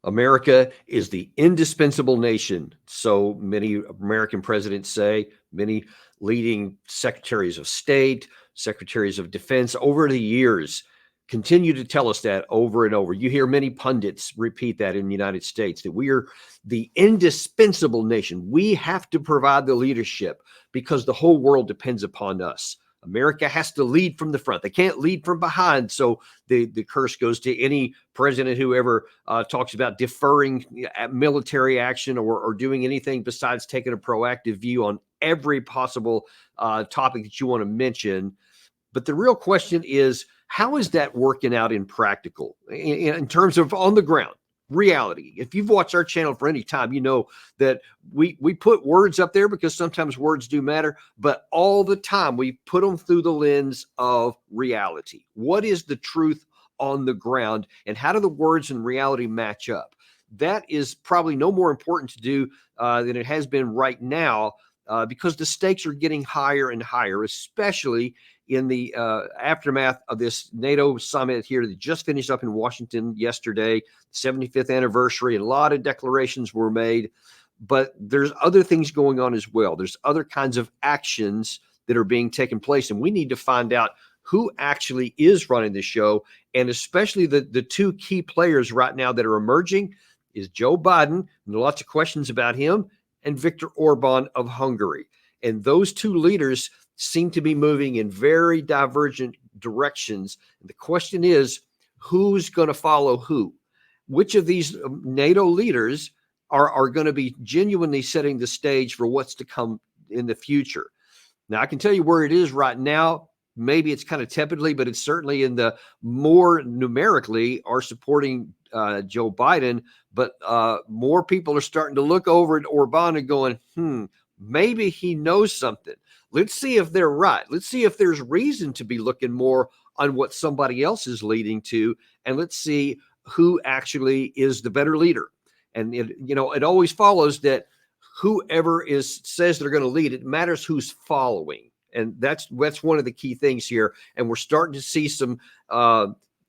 America is the indispensable nation. So many American presidents say, many leading secretaries of state, secretaries of defense over the years continue to tell us that over and over. You hear many pundits repeat that in the United States, that we are the indispensable nation. We have to provide the leadership because the whole world depends upon us. America has to lead from the front. They can't lead from behind. So the curse goes to any president who ever talks about deferring military action or doing anything besides taking a proactive view on every possible topic that you want to mention. But the real question is, how is that working out in practical, in terms of on the ground? Reality. If you've watched our channel for any time, you know that we put words up there because sometimes words do matter, but all the time we put them through the lens of reality. What is the truth on the ground, and how do the words and reality match up? That is probably no more important to do than it has been right now, because the stakes are getting higher and higher, especially in the aftermath of this NATO summit here that just finished up in Washington yesterday, 75th anniversary. A lot of declarations were made, but there's other things going on as well. There's other kinds of actions that are being taken place, and we need to find out who actually is running the show. And especially the two key players right now that are emerging is Joe Biden, and lots of questions about him, and Viktor Orbán of Hungary. And those two leaders seem to be moving in very divergent directions. And the question is, who's going to follow who? Which of these NATO leaders are going to be genuinely setting the stage for what's to come in the future? Now, I can tell you where it is right now. Maybe it's kind of tepidly, but it's certainly in the more numerically are supporting Joe Biden. But more people are starting to look over at Orban and going, maybe he knows something. Let's see if they're right. Let's see if there's reason to be looking more on what somebody else is leading to, and let's see who actually is the better leader. And it always follows that whoever says they're going to lead, it matters who's following. And that's one of the key things here. And we're starting to see some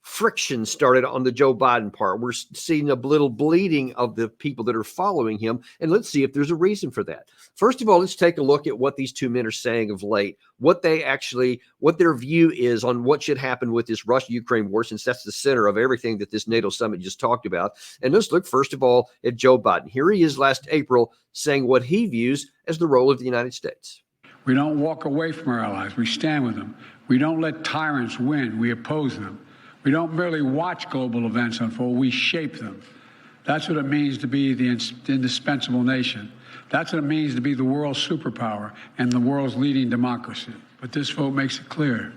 friction started on the Joe Biden part. We're seeing a little bleeding of the people that are following him. And let's see if there's a reason for that. First of all, let's take a look at what these two men are saying of late, what their view is on what should happen with this Russia-Ukraine war, since that's the center of everything that this NATO summit just talked about. And let's look first of all at Joe Biden. Here he is last April saying what he views as the role of the United States. We don't walk away from our allies. We stand with them. We don't let tyrants win. We oppose them. We don't merely watch global events unfold. We shape them. That's what it means to be the indispensable nation. That's what it means to be the world's superpower and the world's leading democracy. But this vote makes it clear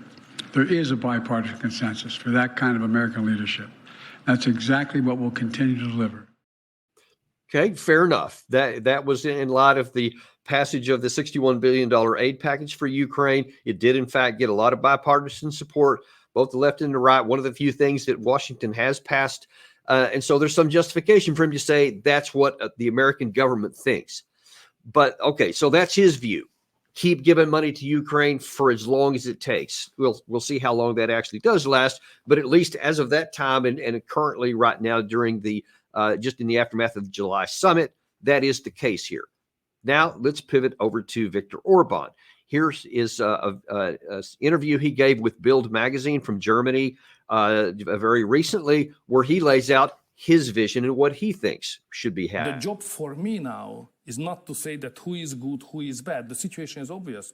there is a bipartisan consensus for that kind of American leadership. That's exactly what we'll continue to deliver. Okay, fair enough. That was in light of the passage of the $61 billion aid package for Ukraine. It did, in fact, get a lot of bipartisan support, both the left and the right. One of the few things that Washington has passed. And so there's some justification for him to say that's what the American government thinks. But, okay, so that's his view. Keep giving money to Ukraine for as long as it takes. We'll see how long that actually does last. But at least as of that time and currently right now during the just in the aftermath of the July summit, that is the case here. Now let's pivot over to Viktor Orbán. Here is an interview he gave with Bild magazine from Germany very recently, where he lays out his vision and what he thinks should be had. The job for me now is not to say that who is good, who is bad. The situation is obvious.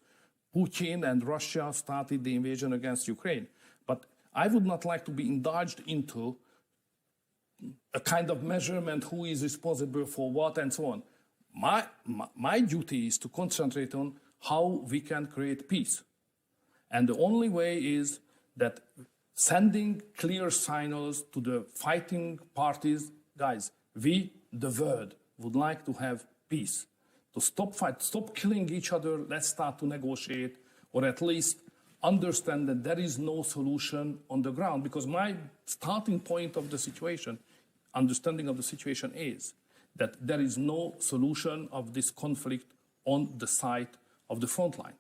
Putin and Russia started the invasion against Ukraine. But I would not like to be indulged into a kind of measurement, who is responsible for what and so on. My duty is to concentrate on how we can create peace. And the only way is that sending clear signals to the fighting parties, guys, we, the world, would like to have peace. To stop fight, stop killing each other, let's start to negotiate, or at least understand that there is no solution on the ground. Because my starting point of the situation, understanding of the situation, is that there is no solution of this conflict on the side of the front line.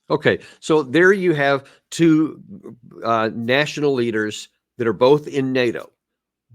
Okay, so there you have two national leaders that are both in NATO.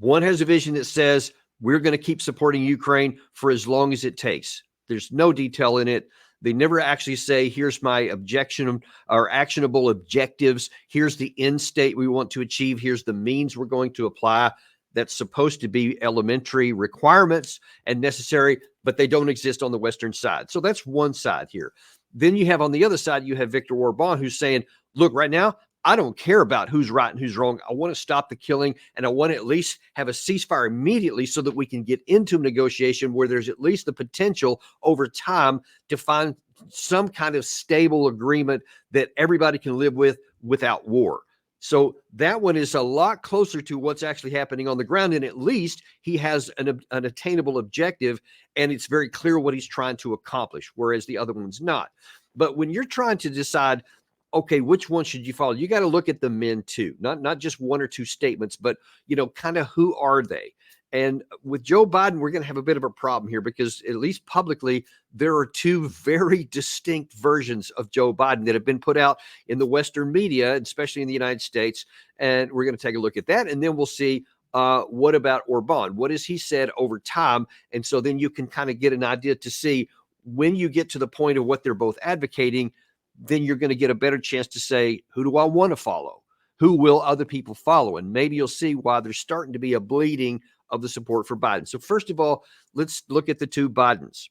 One has a vision that says we're going to keep supporting Ukraine for as long as it takes. There's no detail in it. They never actually say, here's my objection or actionable objectives. Here's the end state we want to achieve. Here's the means we're going to apply. That's supposed to be elementary requirements and necessary, but they don't exist on the Western side. So that's one side here. Then you have on the other side, you have Viktor Orbán, who's saying, look, right now, I don't care about who's right and who's wrong. I want to stop the killing, and I want to at least have a ceasefire immediately so that we can get into a negotiation where there's at least the potential over time to find some kind of stable agreement that everybody can live with without war. So that one is a lot closer to what's actually happening on the ground, and at least he has an attainable objective, and it's very clear what he's trying to accomplish, whereas the other one's not. But when you're trying to decide, okay, which one should you follow? You got to look at the men too, not just one or two statements, but kind of who are they? And with Joe Biden, we're going to have a bit of a problem here because at least publicly, there are two very distinct versions of Joe Biden that have been put out in the Western media, especially in the United States. And we're going to take a look at that. And then we'll see what about Orban? What has he said over time? And so then you can kind of get an idea to see when you get to the point of what they're both advocating, then you're going to get a better chance to say, who do I want to follow? Who will other people follow? And maybe you'll see why there's starting to be a bleeding of the support for Biden. So first of all, let's look at the two Bidens.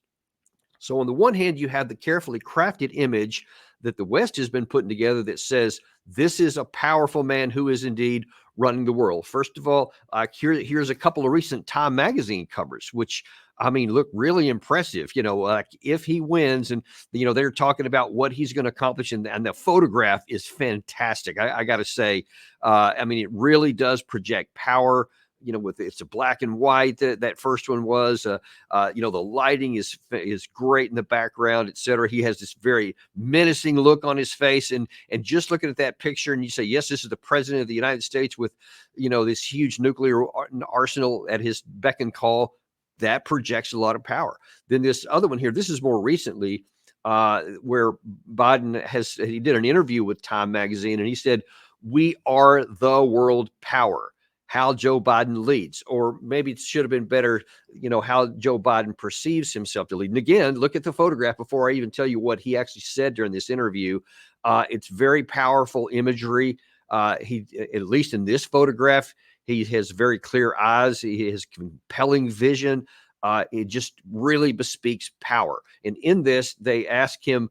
So on the one hand, you have the carefully crafted image that the West has been putting together that says this is a powerful man who is indeed running the world. First of all, here's a couple of recent Time magazine covers, which look really impressive. Like if he wins, and they're talking about what he's going to accomplish, and the photograph is fantastic. I got to say, it really does project power. With it's a black and white. That first one was, the lighting is great in the background, et cetera. He has this very menacing look on his face, and just looking at that picture, and you say, yes, this is the president of the United States with, this huge nuclear arsenal at his beck and call. That projects a lot of power. Then this other one here, this is more recently, where Biden he did an interview with Time magazine, and he said, "We are the world power." How Joe Biden leads, or maybe it should have been better, how Joe Biden perceives himself to lead. And again, look at the photograph before I even tell you what he actually said during this interview. It's very powerful imagery. He, at least in this photograph, he has very clear eyes. He has compelling vision. It just really bespeaks power. And in this, they ask him,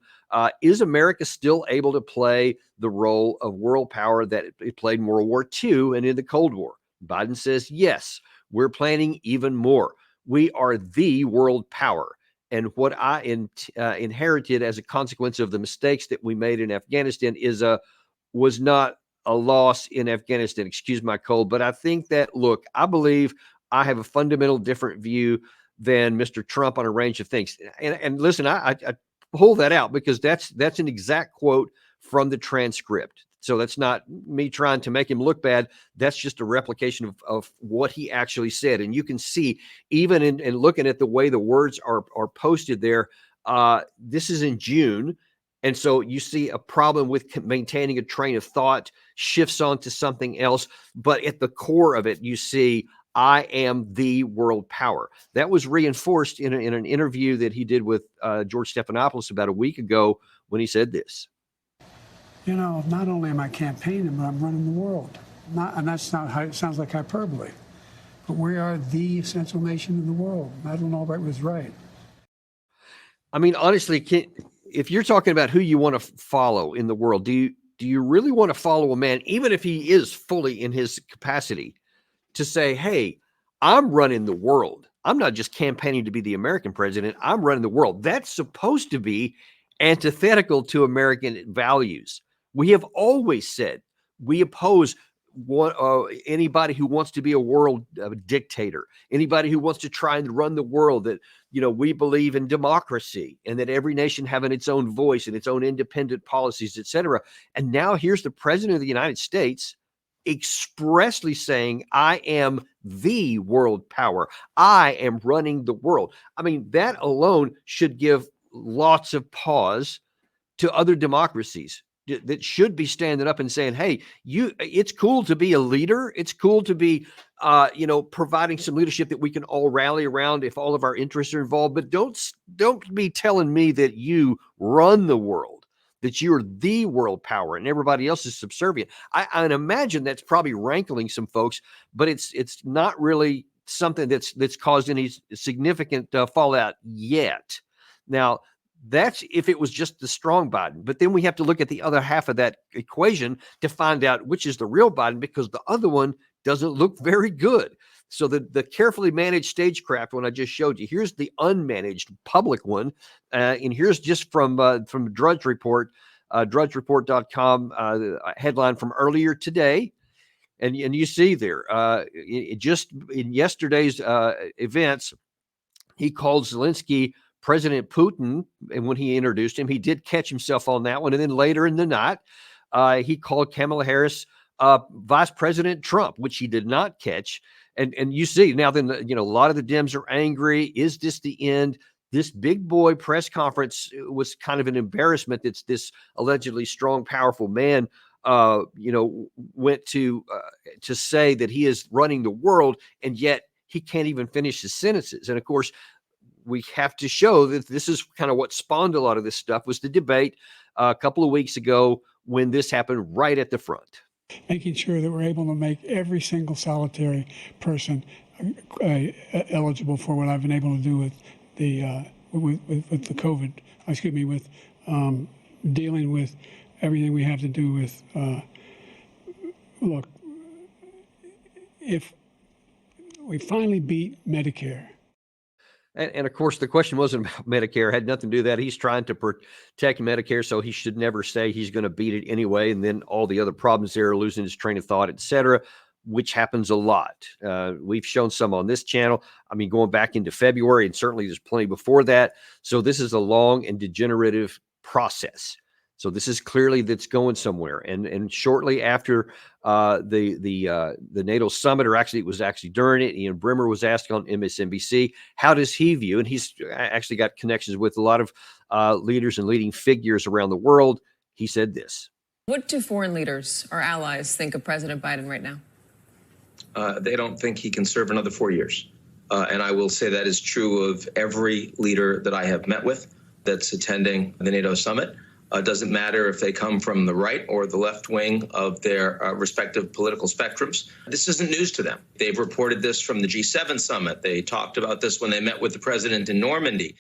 is America still able to play the role of world power that it played in World War II and in the Cold War? Biden says, yes, we're planning even more. We are the world power. And what I inherited as a consequence of the mistakes that we made in Afghanistan was not a loss in Afghanistan. Excuse my code. But I think that, look, I believe I have a fundamental different view than Mr. Trump on a range of things. And listen, I pull that out because that's an exact quote from the transcript. So that's not me trying to make him look bad. That's just a replication of what he actually said. And you can see, even in looking at the way the words are posted there, this is in June. And so you see a problem with maintaining a train of thought, shifts on to something else. But at the core of it, you see, I am the world power. That was reinforced in an interview that he did with George Stephanopoulos about a week ago when he said this. Not only am I campaigning, but I'm running the world. And that's not how it sounds like hyperbole. But we are the essential nation in the world. I don't know if I was right. Honestly, if you're talking about who you want to follow in the world, do you really want to follow a man, even if he is fully in his capacity, to say, hey, I'm running the world. I'm not just campaigning to be the American president. I'm running the world. That's supposed to be antithetical to American values. We have always said we oppose anybody who wants to be a world dictator, anybody who wants to try and run the world. That, we believe in democracy and that every nation having its own voice and its own independent policies, et cetera. And now here's the president of the United States expressly saying, I am the world power. I am running the world. That alone should give lots of pause to other democracies. that should be standing up and saying, "Hey, it's cool to be a leader. It's cool to be, providing some leadership that we can all rally around if all of our interests are involved. But don't be telling me that you run the world, that you're the world power, and everybody else is subservient." I imagine that's probably rankling some folks, but it's not really something that's caused any significant fallout yet. Now, that's if it was just the strong Biden. But then we have to look at the other half of that equation to find out which is the real Biden, because the other one doesn't look very good. So the carefully managed stagecraft one I just showed you, here's the unmanaged public one. And here's just from Drudge Report, drudgereport.com, headline from earlier today. And you see there, just in yesterday's events, he called Zelensky President Putin, and when he introduced him, he did catch himself on that one. And then later in the night, he called Kamala Harris Vice President Trump, which he did not catch. And you see now, then a lot of the Dems are angry. Is this the end? This big boy press conference was kind of an embarrassment. That's this allegedly strong, powerful man, went to say that he is running the world, and yet he can't even finish his sentences. And of course, we have to show that this is kind of what spawned a lot of this stuff, was the debate a couple of weeks ago when this happened right at the front. Making sure that we're able to make every single solitary person eligible for what I've been able to do with the COVID, with dealing with everything we have to do with, look, if we finally beat Medicare. And of course, the question wasn't about Medicare. It had nothing to do with that. He's trying to protect Medicare, so he should never say he's going to beat it anyway. And then all the other problems there, losing his train of thought, et cetera, which happens a lot. We've shown some on this channel. I mean, going back into February, and certainly there's plenty before that. So this is a long and degenerative process. So this is clearly that's going somewhere. And shortly after the NATO summit, or actually it was actually during it, Ian Bremmer was asked on MSNBC, how does he view, and he's actually got connections with a lot of leaders and leading figures around the world. He said this. What do foreign leaders or allies think of President Biden right now? They don't think he can serve another 4 years. And I will say that is true of every leader that I have met with that's attending the NATO summit. Doesn't matter if they come from the right or the left wing of their respective political spectrums. This isn't news to them. They've reported this from the G7 summit. They talked about this when they met with the president in Normandy.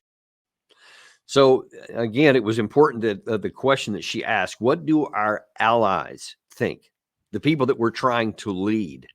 So again, it was important that the question that she asked, what do our allies think? The people that we're trying to lead.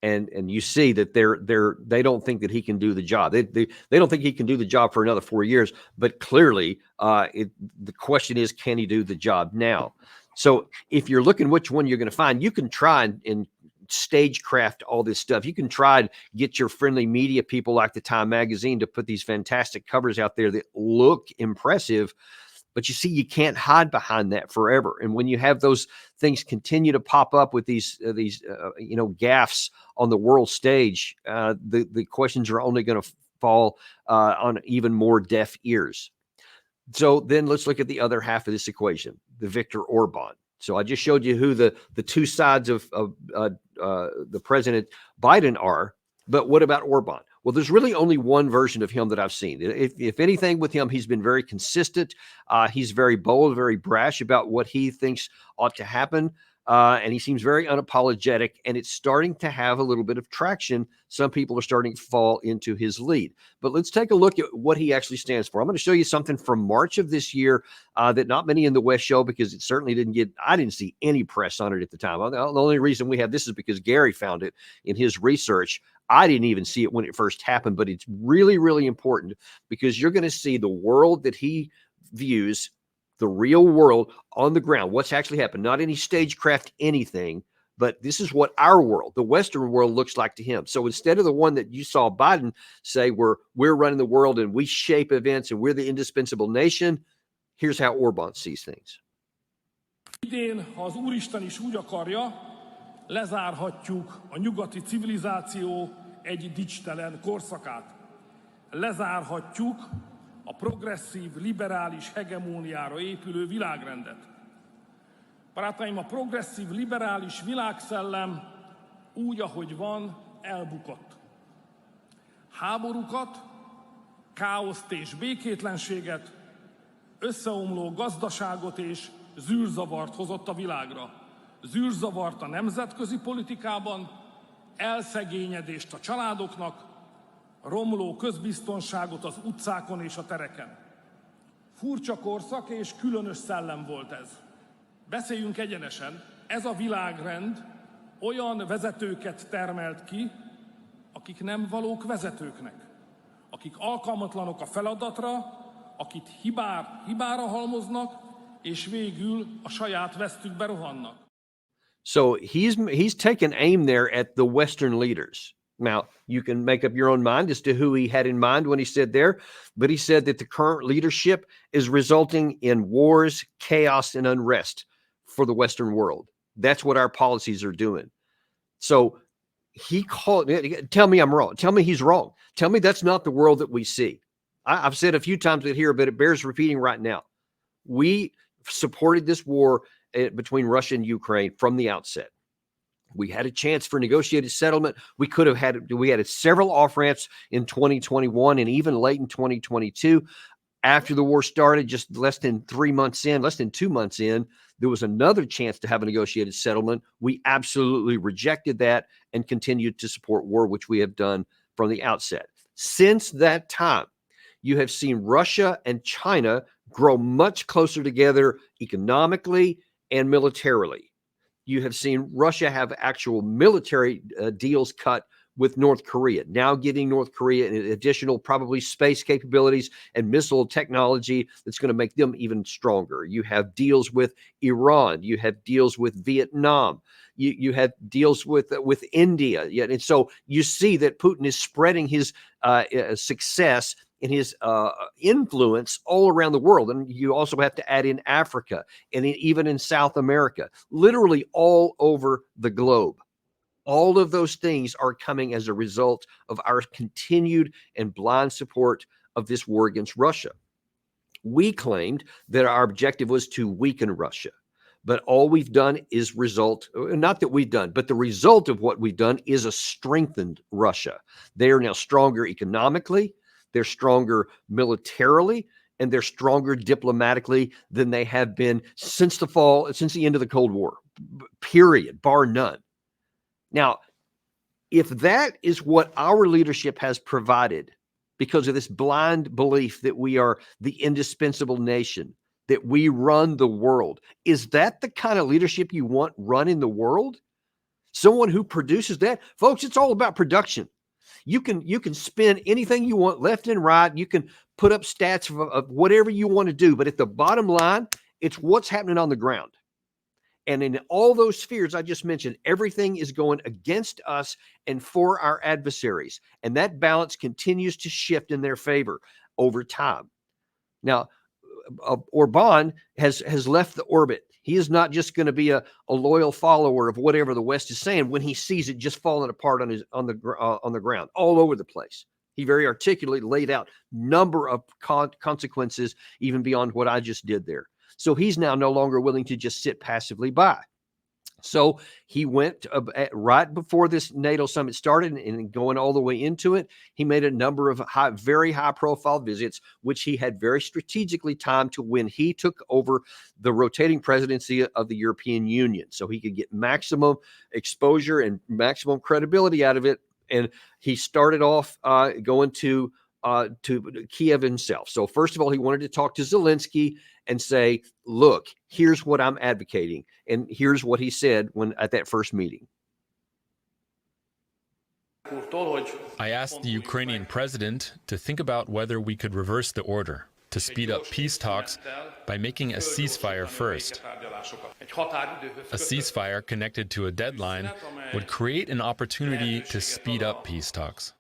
And you see that they don't think that he can do the job. They don't think he can do the job for another 4 years. But clearly, the question is, can he do the job now? So if you're looking which one you're going to find, you can try and stagecraft all this stuff. You can try and get your friendly media people like the Time magazine to put these fantastic covers out there that look impressive. But you see, you can't hide behind that forever. And when you have those things continue to pop up with these gaffes on the world stage, the questions are only going to fall on even more deaf ears. So then let's look at the other half of this equation, the Viktor Orbán. So I just showed you who the two sides of the President Biden are. But what about Orban? Well, there's really only one version of him that I've seen. If anything with him, he's been very consistent. He's very bold, very brash about what he thinks ought to happen. And he seems very unapologetic, and it's starting to have a little bit of traction. Some people are starting to fall into his lead. But let's take a look at what he actually stands for. I'm going to show you something from March of this year that not many in the West show, because it certainly I didn't see any press on it at the time. The only reason we have this is because Gary found it in his research. I didn't even see it when it first happened, but it's really, really important because you're going to see the world that he views, the real world on the ground, what's actually happened, not any stagecraft anything, but this is what our world, the Western world, looks like to him. So instead of the one that you saw Biden say, we're running the world and we shape events and we're the indispensable nation, here's how Orban sees things. Idén, ha az Úristen is úgy akarja, lezárhatjuk a nyugati civilizáció egy dicstelen korszakát. Lezárhatjuk a progresszív, liberális hegemóniára épülő világrendet. Barátaim, a progresszív, liberális világszellem úgy, ahogy van, elbukott. Háborúkat, káoszt és békétlenséget, összeomló gazdaságot és zűrzavart hozott a világra. Zűrzavart a nemzetközi politikában, elszegényedést a családoknak, romló közbiztonságot az utcákon és a tereken. Furcsa korszak és különös szellem volt ez. Beszéljünk egyenesen, ez a világrend olyan vezetőket termelt ki, akik nem valók vezetőknek, akik alkalmatlanok a feladatra, akik hibára halmoznak, és végül a saját vesztükbe rohannak. So he's taken aim there at the Western leaders. Now, you can make up your own mind as to who he had in mind when he said there, but he said that the current leadership is resulting in wars, chaos, and unrest for the Western world. That's what our policies are doing. So he called, tell me I'm wrong. Tell me he's wrong. Tell me that's not the world that we see. I've said a few times it here, but it bears repeating right now. We supported this war between Russia and Ukraine from the outset. We had a chance for negotiated settlement. We had several off-ramps in 2021 and even late in 2022. After the war started, just less than 2 months in, there was another chance to have a negotiated settlement. We absolutely rejected that and continued to support war, which we have done from the outset. Since that time, you have seen Russia and China grow much closer together economically and militarily. You have seen Russia have actual military deals cut with North Korea, now giving North Korea an additional probably space capabilities and missile technology that's going to make them even stronger. You have deals with Iran. You have deals with Vietnam. You have deals with India. And so you see that Putin is spreading his success and his influence all around the world. And you also have to add in Africa and even in South America, literally all over the globe. All of those things are coming as a result of our continued and blind support of this war against Russia. We claimed that our objective was to weaken Russia, but all we've done is not that we've done, but the result of what we've done is a strengthened Russia. They are now stronger economically, they're stronger militarily, and they're stronger diplomatically than they have been since the end of the Cold War, period, bar none. Now, if that is what our leadership has provided because of this blind belief that we are the indispensable nation, that we run the world, is that the kind of leadership you want running the world? Someone who produces that? Folks, it's all about production. You can spin anything you want left and right. You can put up stats of whatever you want to do. But at the bottom line, it's what's happening on the ground. And in all those spheres I just mentioned, everything is going against us and for our adversaries. And that balance continues to shift in their favor over time. Now, Orban has left the orbit. He is not just going to be a loyal follower of whatever the West is saying when he sees it just falling apart on the ground all over the place. He very articulately laid out number of consequences even beyond what I just did there. So he's now no longer willing to just sit passively by. So he went right before this NATO summit started and going all the way into it. He made a number of very high profile visits, which he had very strategically timed to when he took over the rotating presidency of the European Union. So he could get maximum exposure and maximum credibility out of it. And he started off going to Kiev himself. So first of all, he wanted to talk to Zelensky and say, look, here's what I'm advocating. And here's what he said at that first meeting. I asked the Ukrainian president to think about whether we could reverse the order, to speed up peace talks by making a ceasefire first. A ceasefire connected to a deadline would create an opportunity to speed up peace talks.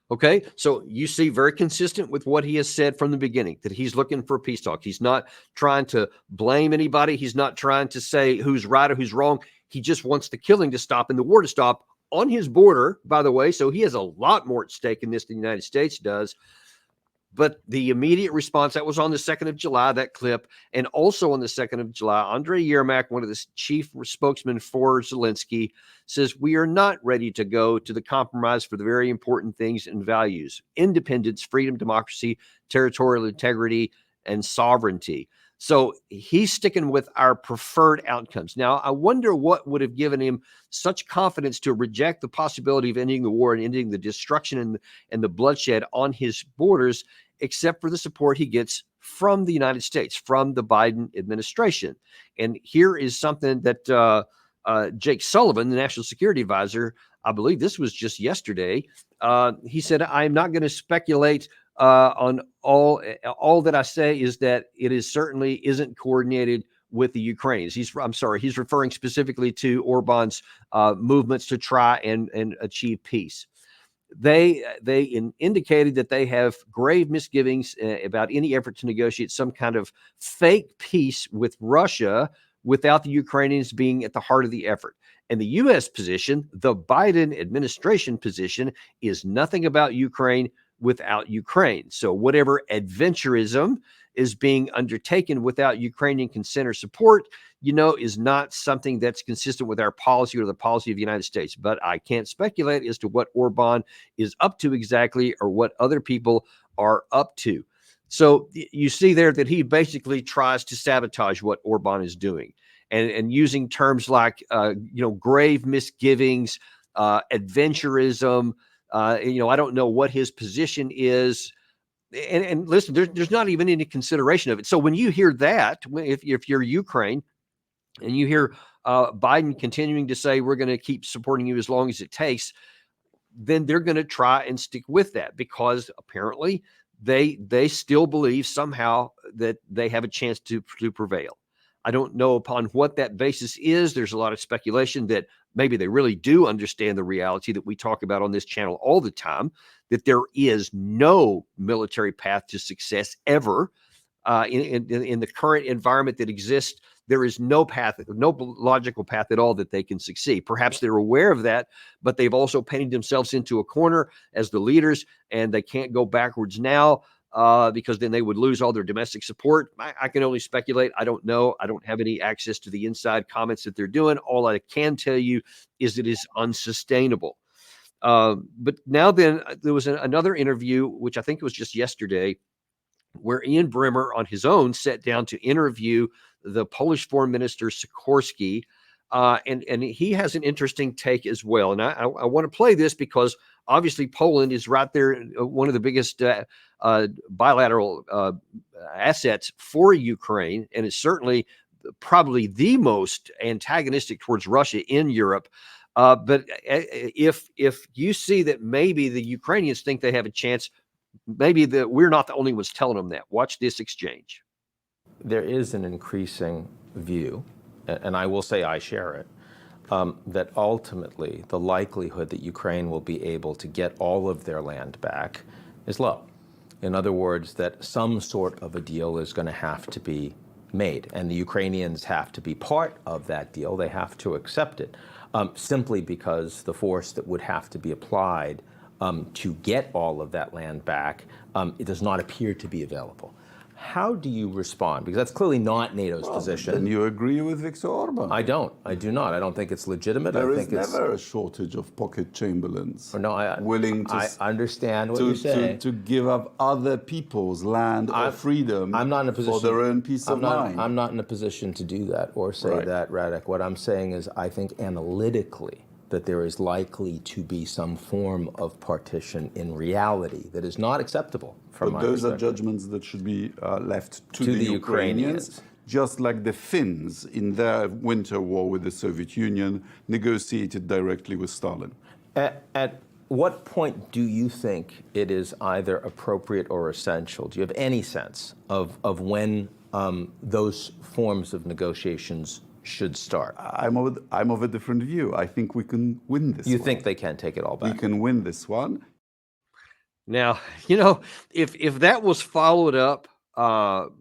Okay, so you see very consistent with what he has said from the beginning, that he's looking for peace talk. He's not trying to blame anybody. He's not trying to say who's right or who's wrong. He just wants the killing to stop and the war to stop on his border, by the way. So he has a lot more at stake in this than the United States does. But the immediate response, that was on the 2nd of July, that clip, and also on the 2nd of July, Andrei Yermak, one of the chief spokesmen for Zelensky, says, we are not ready to go to the compromise for the very important things and values: independence, freedom, democracy, territorial integrity, and sovereignty. So he's sticking with our preferred outcomes. Now, I wonder what would have given him such confidence to reject the possibility of ending the war and ending the destruction and the bloodshed on his borders, except for the support he gets from the United States, from the Biden administration. And here is something that Jake Sullivan, the National Security Advisor, I believe this was just yesterday, he said, I'm not going to speculate on all that I say is that it is certainly isn't coordinated with the Ukrainians. He's referring specifically to Orban's movements to try and achieve peace. They indicated that they have grave misgivings about any effort to negotiate some kind of fake peace with Russia without the Ukrainians being at the heart of the effort. And the U.S. position, the Biden administration position, is nothing about Ukraine without Ukraine. So whatever adventurism is being undertaken without Ukrainian consent or support, is not something that's consistent with our policy or the policy of the United States. But I can't speculate as to what Orban is up to exactly or what other people are up to. So you see there that he basically tries to sabotage what Orban is doing, and using terms like, grave misgivings, adventurism. I don't know what his position is. And listen, there's not even any consideration of it. So when you hear that, if you're Ukraine and you hear Biden continuing to say, we're going to keep supporting you as long as it takes, then they're going to try and stick with that, because apparently they still believe somehow that they have a chance to prevail. I don't know upon what that basis is. There's a lot of speculation that maybe they really do understand the reality that we talk about on this channel all the time, that there is no military path to success ever. In the current environment that exists, there is no path, no logical path at all that they can succeed. Perhaps they're aware of that, but they've also painted themselves into a corner as the leaders, and they can't go backwards now because then they would lose all their domestic support. I can only speculate. I don't know. I don't have any access to the inside comments that they're doing. All I can tell you is it is unsustainable. But now then, there was another interview, which I think was just yesterday, where Ian Bremmer on his own sat down to interview the Polish Foreign Minister Sikorski, and he has an interesting take as well. And I want to play this because obviously Poland is right there, one of the biggest bilateral assets for Ukraine, and is certainly probably the most antagonistic towards Russia in Europe. But if you see that maybe the Ukrainians think they have a chance, maybe we're not the only ones telling them that. Watch this exchange. There is an increasing view, and I will say I share it, that ultimately the likelihood that Ukraine will be able to get all of their land back is low. In other words, that some sort of a deal is going to have to be made, and the Ukrainians have to be part of that deal. They have to accept it, simply because the force that would have to be applied to get all of that land back, it does not appear to be available. How do you respond? Because that's clearly not NATO's position. Then you agree with Viktor Orbán? I don't. I do not. I don't think it's legitimate. There I think is never a shortage of pocket chamberlains willing to. I understand what you're saying. To give up other people's land or freedom. I'm not in a position for their own peace of mind. I'm not in a position to do that or say that, Radek. What I'm saying is, I think analytically, that there is likely to be some form of partition in reality that is not acceptable from my perspective. But those are judgments that should be left to the Ukrainians, just like the Finns in their winter war with the Soviet Union negotiated directly with Stalin. At what point do you think it is either appropriate or essential? Do you have any sense of when those forms of negotiations should start? I'm of a different view. I think we can win this. You think they can take it all back? We can win this one. Now, if that was followed up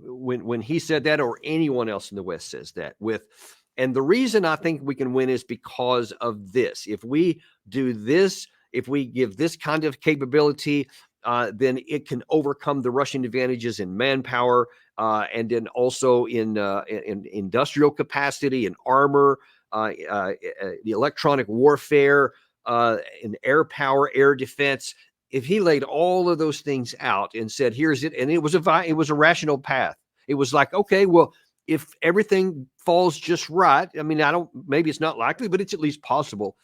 when he said that, or anyone else in the West says that, and the reason I think we can win is because of this. If we do this, if we give this kind of capability, then it can overcome the Russian advantages in manpower, and then also in industrial capacity and armor, the electronic warfare, in air power, air defense. If he laid all of those things out and said, "Here's it," and it was a rational path. It was like, okay, well, if everything falls just right, I mean, maybe it's not likely, but it's at least possible.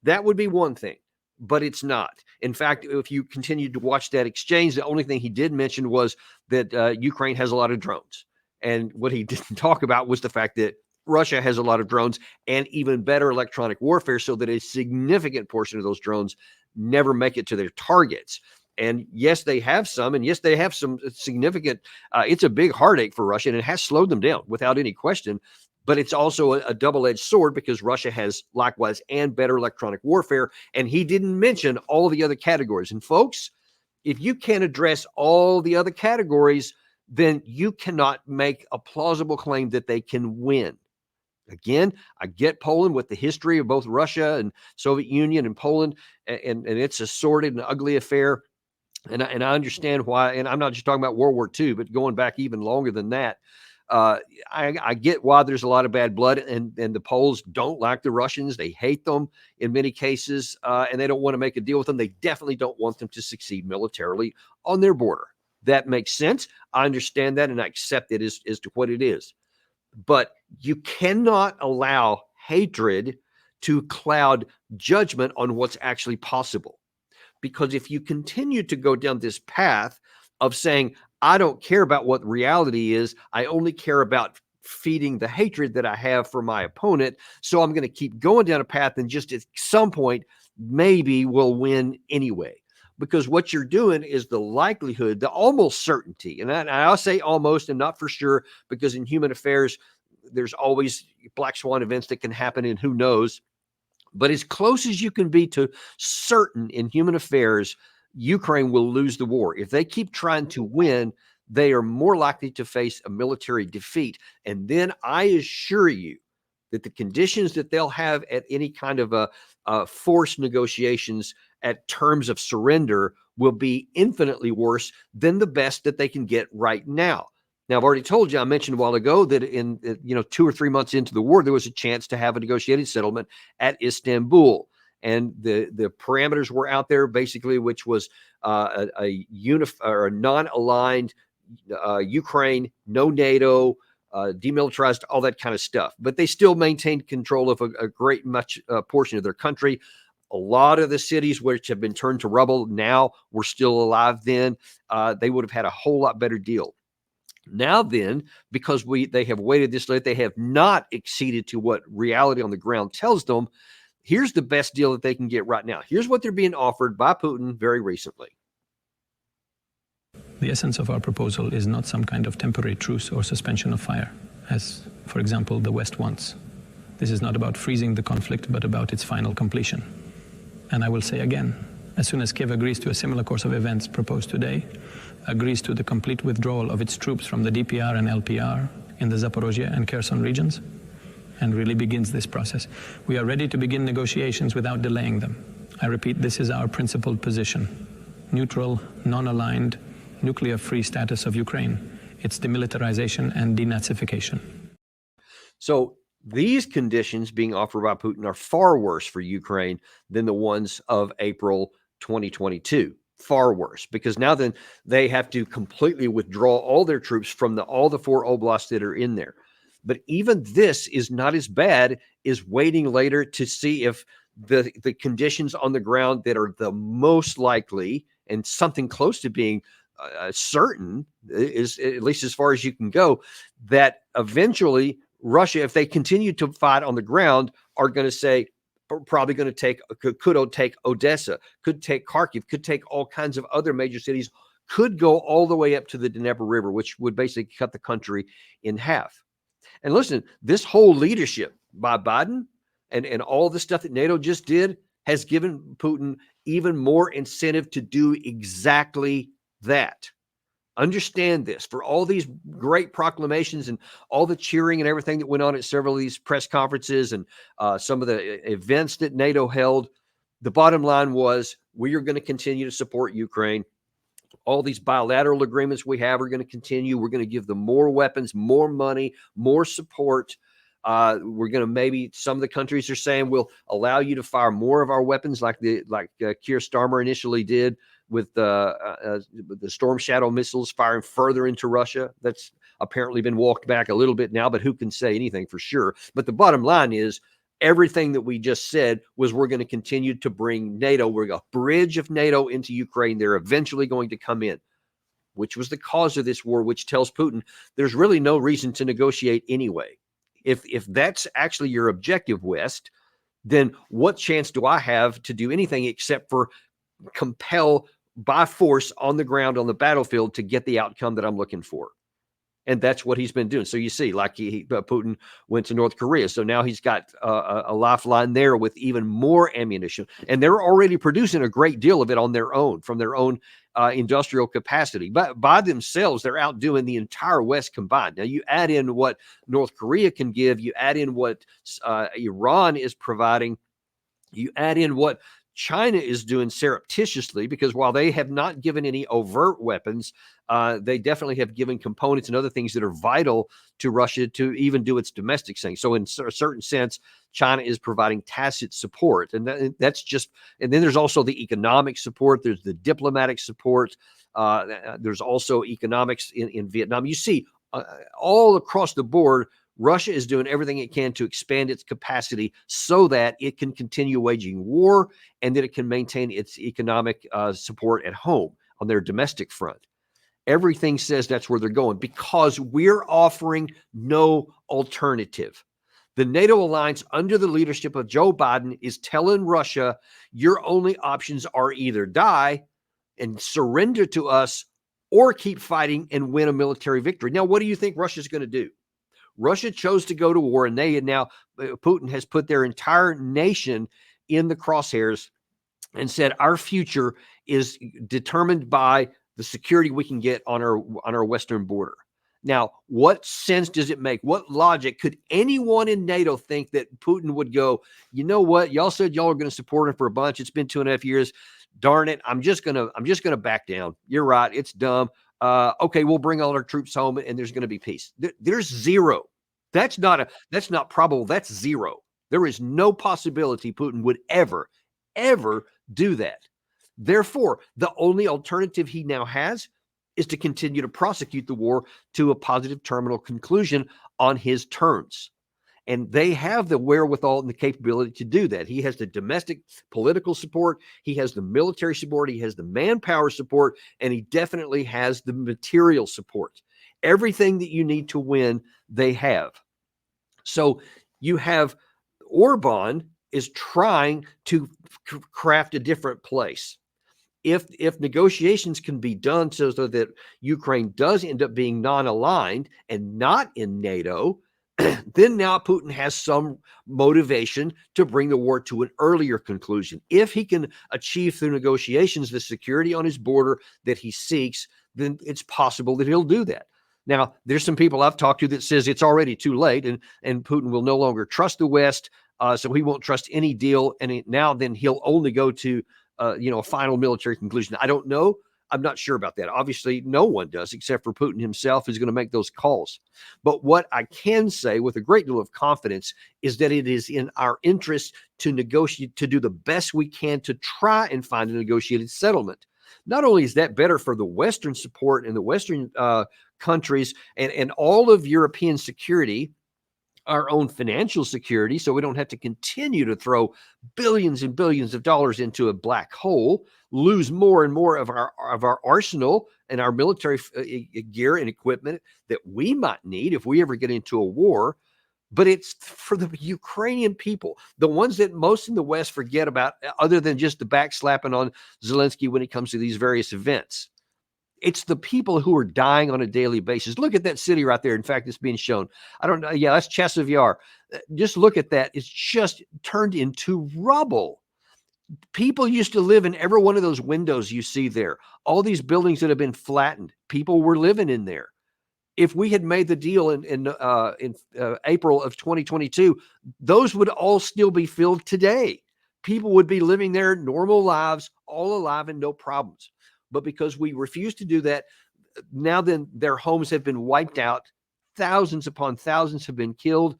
That would be one thing, but it's not. In fact, if you continued to watch that exchange, the only thing he did mention was that Ukraine has a lot of drones. And what he didn't talk about was the fact that Russia has a lot of drones and even better electronic warfare, so that a significant portion of those drones never make it to their targets. And yes, they have some, and yes, they have some significant, it's a big heartache for Russia, and it has slowed them down without any question. But it's also a double-edged sword, because Russia has likewise and better electronic warfare. And he didn't mention all the other categories. And folks, if you can't address all the other categories, then you cannot make a plausible claim that they can win. Again, I get Poland with the history of both Russia and Soviet Union and Poland, and it's a sordid and ugly affair. And I understand why, and I'm not just talking about World War II, but going back even longer than that. I get why there's a lot of bad blood, and the Poles don't like the Russians. They hate them in many cases, and they don't want to make a deal with them. They definitely don't want them to succeed militarily on their border. That makes sense. I understand that, and I accept it as to what it is. But you cannot allow hatred to cloud judgment on what's actually possible. Because if you continue to go down this path of saying, I don't care about what reality is, I only care about feeding the hatred that I have for my opponent, so I'm going to keep going down a path, and just at some point, maybe we'll win anyway. Because what you're doing is the likelihood, the almost certainty, and I'll say almost and not for sure, because in human affairs, there's always black swan events that can happen, and who knows. But as close as you can be to certain in human affairs, Ukraine will lose the war. If they keep trying to win, they are more likely to face a military defeat. And then I assure you that the conditions that they'll have at any kind of forced negotiations at terms of surrender will be infinitely worse than the best that they can get right now. Now, I've already told you, I mentioned a while ago that in 2 or 3 months into the war, there was a chance to have a negotiated settlement at Istanbul. And the parameters were out there, basically, which was a non-aligned Ukraine, no NATO, demilitarized, all that kind of stuff. But they still maintained control of a great much portion of their country. A lot of the cities which have been turned to rubble now were still alive then. They would have had a whole lot better deal. Now then, because they have waited this late, they have not acceded to what reality on the ground tells them. Here's the best deal that they can get right now. Here's what they're being offered by Putin very recently. The essence of our proposal is not some kind of temporary truce or suspension of fire, as, for example, the West wants. This is not about freezing the conflict, but about its final completion. And I will say again, as soon as Kiev agrees to a similar course of events proposed today, agrees to the complete withdrawal of its troops from the DPR and LPR in the Zaporozhye and Kherson regions, and really begins this process, we are ready to begin negotiations without delaying them. I repeat, this is our principled position. Neutral, non-aligned, nuclear-free status of Ukraine, its demilitarization and denazification. So these conditions being offered by Putin are far worse for Ukraine than the ones of April 2022. Far worse, because now then they have to completely withdraw all their troops from all the 4 oblasts that are in there. But even this is not as bad as waiting later to see if the conditions on the ground that are the most likely and something close to being certain, is at least as far as you can go, that eventually Russia, if they continue to fight on the ground, are going to say, probably going to could take Odessa, could take Kharkiv, could take all kinds of other major cities, could go all the way up to the Dnieper River, which would basically cut the country in half. And listen, this whole leadership by Biden and all the stuff that NATO just did has given Putin even more incentive to do exactly that. Understand this. For all these great proclamations and all the cheering and everything that went on at several of these press conferences and some of the events that NATO held, the bottom line was, we are going to continue to support Ukraine. All these bilateral agreements we have are going to continue. We're going to give them more weapons, more money, more support. We're going to maybe some of the countries are saying we'll allow you to fire more of our weapons, like Keir Starmer initially did with the Storm Shadow missiles firing further into Russia. That's apparently been walked back a little bit now, but who can say anything for sure? But the bottom line is everything that we just said was we're going to continue to bring NATO. We're a bridge of NATO into Ukraine. They're eventually going to come in, which was the cause of this war, which tells Putin there's really no reason to negotiate anyway. If that's actually your objective, West, then what chance do I have to do anything except for compel by force on the ground, on the battlefield, to get the outcome that I'm looking for? And that's what he's been doing. So you see, like Putin went to North Korea. So now he's got a lifeline there with even more ammunition. And they're already producing a great deal of it on their own, from their own industrial capacity. But by themselves, they're outdoing the entire West combined. Now, you add in what North Korea can give, you add in what Iran is providing, you add in what China is doing surreptitiously, because while they have not given any overt weapons, they definitely have given components and other things that are vital to Russia to even do its domestic thing. So in a certain sense, China is providing tacit support. And that's just, and then there's also the economic support. There's the diplomatic support. There's also economics in Vietnam. You see all across the board, Russia is doing everything it can to expand its capacity so that it can continue waging war and that it can maintain its economic support at home on their domestic front. Everything says that's where they're going because we're offering no alternative. The NATO alliance under the leadership of Joe Biden is telling Russia, your only options are either die and surrender to us or keep fighting and win a military victory. Now, what do you think Russia's going to do? Russia chose to go to war, and Putin has put their entire nation in the crosshairs and said our future is determined by the security we can get on our western border. Now, what sense does it make? What logic could anyone in NATO think that Putin would go, you know what? Y'all said y'all are going to support him for a bunch. It's been 2.5 years. Darn it. I'm just gonna back down. You're right. It's dumb. Okay, we'll bring all our troops home and there's going to be peace. There's zero. That's not probable. That's zero. There is no possibility Putin would ever do that. Therefore, the only alternative he now has is to continue to prosecute the war to a positive terminal conclusion on his terms. And they have the wherewithal and the capability to do that. He has the domestic political support. He has the military support. He has the manpower support. And he definitely has the material support. Everything that you need to win, they have. So you have Orban is trying to craft a different place. If negotiations can be done so that Ukraine does end up being non-aligned and not in NATO, then now Putin has some motivation to bring the war to an earlier conclusion. If he can achieve through negotiations the security on his border that he seeks, then it's possible that he'll do that. Now, there's some people I've talked to that says it's already too late and Putin will no longer trust the West, so he won't trust any deal. And then he'll only go to a final military conclusion. I don't know. I'm not sure about that. Obviously, no one does except for Putin himself who's going to make those calls. But what I can say with a great deal of confidence is that it is in our interest to negotiate, to do the best we can to try and find a negotiated settlement. Not only is that better for the Western support and the Western countries and all of European security, our own financial security, so we don't have to continue to throw billions and billions of dollars into a black hole, lose more and more of our arsenal and our military gear and equipment that we might need if we ever get into a war. But it's for the Ukrainian people, the ones that most in the West forget about, other than just the backslapping on Zelensky when it comes to these various events. It's the people who are dying on a daily basis. Look at that city right there. In fact, it's being shown. I don't know. Yeah, that's Chasiv Yar. Just look at that. It's just turned into rubble. People used to live in every one of those windows you see there. All these buildings that have been flattened, people were living in there. If we had made the deal in April of 2022, those would all still be filled today. People would be living their normal lives, all alive and no problems. But because we refuse to do that, now then their homes have been wiped out. Thousands upon thousands have been killed.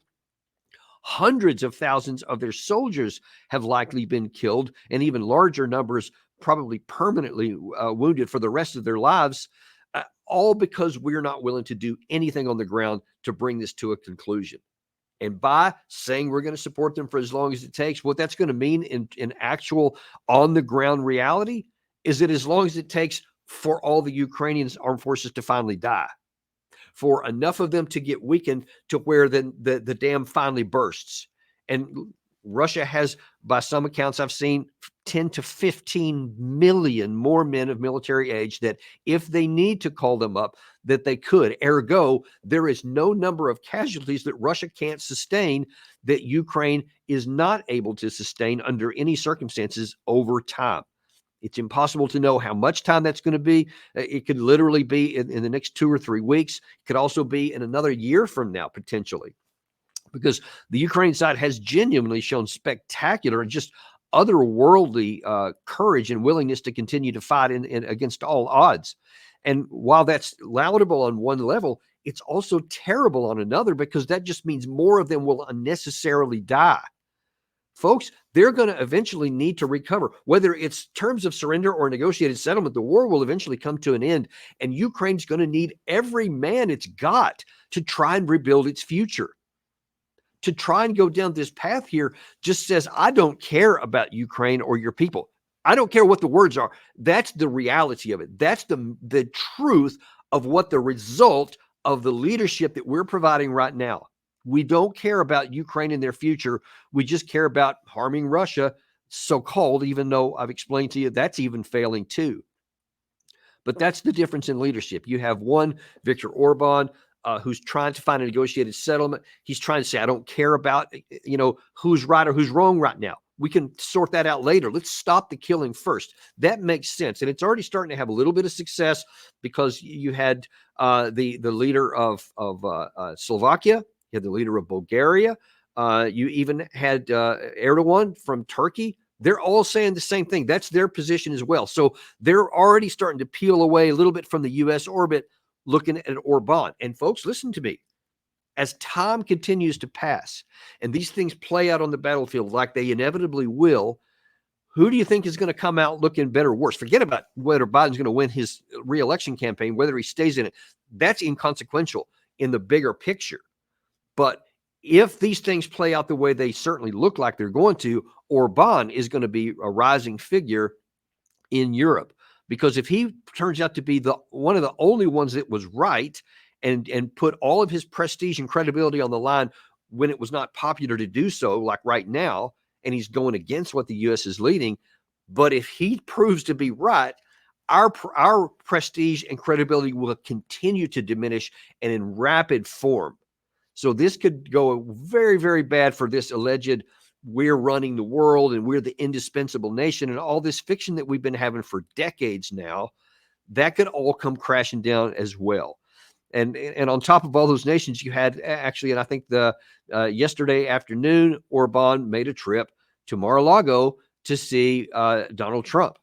Hundreds of thousands of their soldiers have likely been killed, and even larger numbers probably permanently wounded for the rest of their lives, all because we're not willing to do anything on the ground to bring this to a conclusion. And by saying we're going to support them for as long as it takes, what that's going to mean in actual on-the-ground reality is that as long as it takes for all the Ukrainian armed forces to finally die, for enough of them to get weakened to where then the dam finally bursts. And Russia has, by some accounts I've seen, 10 to 15 million more men of military age that if they need to call them up, that they could. Ergo, there is no number of casualties that Russia can't sustain that Ukraine is not able to sustain under any circumstances over time. It's impossible to know how much time that's going to be. It could literally be in the next 2 or 3 weeks. It could also be in another year from now, potentially, because the Ukraine side has genuinely shown spectacular and just otherworldly courage and willingness to continue to fight in against all odds. And while that's laudable on one level, it's also terrible on another, because that just means more of them will unnecessarily die. Folks, they're going to eventually need to recover. Whether it's terms of surrender or negotiated settlement, the war will eventually come to an end, and Ukraine's going to need every man it's got to try and rebuild its future. To try and go down this path here just says, I don't care about Ukraine or your people. I don't care what the words are. That's the reality of it. That's the truth of what the result of the leadership that we're providing right now. We don't care about Ukraine and their future. We just care about harming Russia, so-called, even though I've explained to you that's even failing too. But that's the difference in leadership. You have one, Viktor Orbán, who's trying to find a negotiated settlement. He's trying to say, I don't care about, who's right or who's wrong right now. We can sort that out later. Let's stop the killing first. That makes sense. And it's already starting to have a little bit of success, because you had the leader of Slovakia. You had the leader of Bulgaria. You even had Erdogan from Turkey. They're all saying the same thing. That's their position as well. So they're already starting to peel away a little bit from the U.S. orbit, looking at Orban. And folks, listen to me. As time continues to pass and these things play out on the battlefield like they inevitably will, who do you think is going to come out looking better or worse? Forget about whether Biden's going to win his re-election campaign, whether he stays in it. That's inconsequential in the bigger picture. But if these things play out the way they certainly look like they're going to, Orban is going to be a rising figure in Europe. Because if he turns out to be one of the only ones that was right and put all of his prestige and credibility on the line when it was not popular to do so, like right now, and he's going against what the U.S. is leading, but if he proves to be right, our prestige and credibility will continue to diminish, and in rapid form. So this could go very, very bad for this alleged we're running the world and we're the indispensable nation and all this fiction that we've been having for decades now. That could all come crashing down as well. And on top of all those nations, you had actually, and I think yesterday afternoon, Orban made a trip to Mar-a-Lago to see Donald Trump.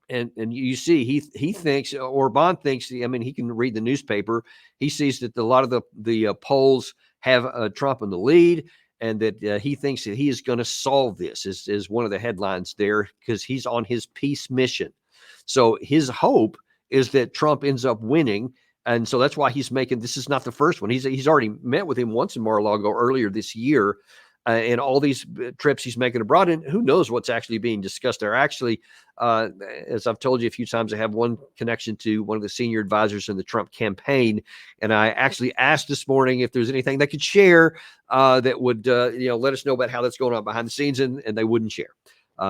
And you see, he thinks, Orban thinks, I mean, he can read the newspaper. He sees that a lot of the polls have Trump in the lead, and that he thinks that he is going to solve this, is one of the headlines there, because he's on his peace mission. So his hope is that Trump ends up winning. And so that's why he's making, this is not the first one. He's already met with him once in Mar-a-Lago earlier this year. And all these trips he's making abroad, and who knows what's actually being discussed there. Actually, as I've told you a few times, I have one connection to one of the senior advisors in the Trump campaign, and I actually asked this morning if there's anything they could share that would let us know about how that's going on behind the scenes, and they wouldn't share.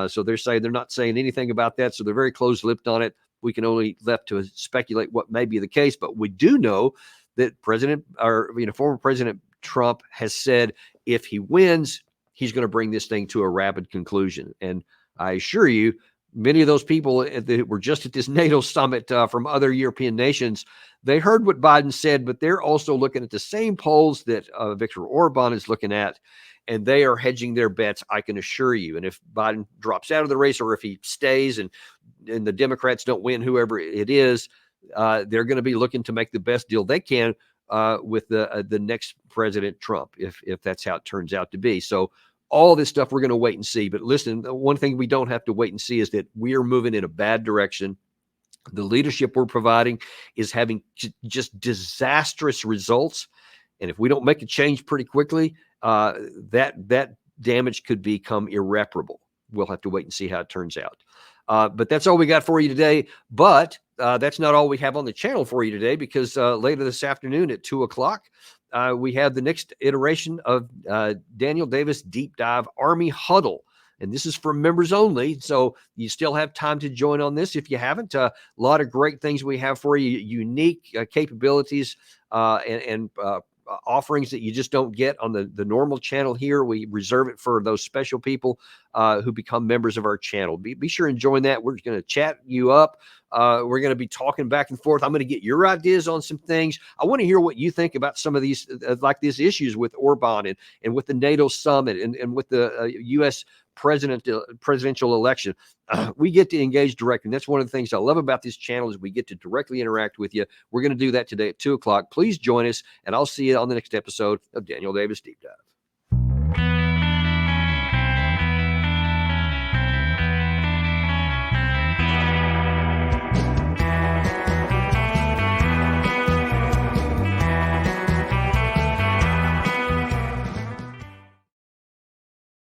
So they're not saying anything about that. So they're very close-lipped on it. We can only left to speculate what may be the case, but we do know that former President Trump has said if he wins, he's going to bring this thing to a rapid conclusion. And I assure you, many of those people that were just at this NATO summit from other European nations, they heard what Biden said, but they're also looking at the same polls that Viktor Orbán is looking at. and they are hedging their bets, I can assure you. And if Biden drops out of the race, or if he stays and the Democrats don't win, whoever it is, they're going to be looking to make the best deal they can with the next President Trump, if that's how it turns out to be. So all this stuff we're going to wait and see. But listen, one thing we don't have to wait and see is that we are moving in a bad direction. The leadership we're providing is having just disastrous results. And if we don't make a change pretty quickly, that damage could become irreparable. We'll have to wait and see how it turns out. But that's all we got for you today. But that's not all we have on the channel for you today, because later this afternoon at 2 o'clock, we have the next iteration of Daniel Davis Deep Dive Army Huddle. And this is for members only, so you still have time to join on this if you haven't. A lot of great things we have for you, unique capabilities and offerings that you just don't get on the normal channel here. We reserve it for those special people who become members of our channel. Be sure and join that. We're going to chat you up. We're going to be talking back and forth. I'm going to get your ideas on some things. I want to hear what you think about some of these, like these issues with Orban and with the NATO summit and with the U.S. presidential election. We get to engage directly. And that's one of the things I love about this channel, is we get to directly interact with you. We're going to do that today at 2 o'clock. Please join us, and I'll see you on the next episode of Daniel Davis Deep Dive.